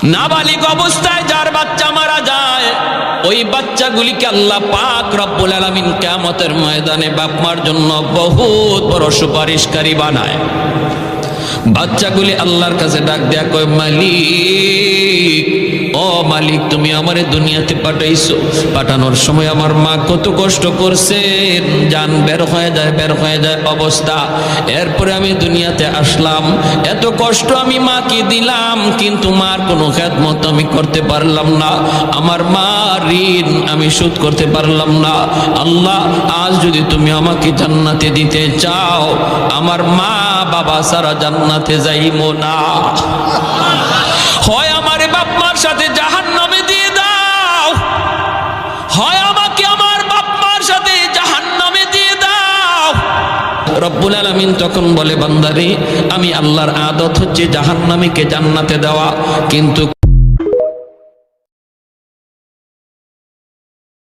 নাবালিগ অবস্থায় যার বাচ্চা মারা যায়, ওই বাচ্চাগুলিকে আল্লাহ পাক রব্বুল আলামিন কিয়ামতের ময়দানে বাপ মার জন্য বহুত বড় সুপারিশকারী বানায়। বাচ্চাগুলি আল্লাহর কাছে ডাক দেয়া কয়, মালিক, ও মালিক, তুমি আমারে দুনিয়াতে পাঠাইছো, পাঠানোর সময় আমার মা কত কষ্ট করছেন, জান বের হয়ে যায় অবস্থা। এরপরে আমি দুনিয়াতে আসলাম, এত কষ্ট আমি মাকে দিলাম, কিন্তু মার কোনো খেদমত আমি করতে পারলাম না, আমার মা ঋণ আমি শোধ করতে পারলাম না। আল্লাহ, আজ যদি তুমি আমাকে জান্নাতে দিতে চাও, আমার মা বাবা সারা জান্নাতে যাইবো না, হয় আমারে বাপ মার সাথে জাহান্নামে দিয়ে দাও, হয় আমাকে আমার বাপ মার সাথে জাহান্নামে দিয়ে দাও। রব্বুল আলামিন তখন বলে, বান্দারে, আমি আল্লাহর আদত হচ্ছে জাহান্নামীকে জান্নাতে দেওয়া, কিন্তু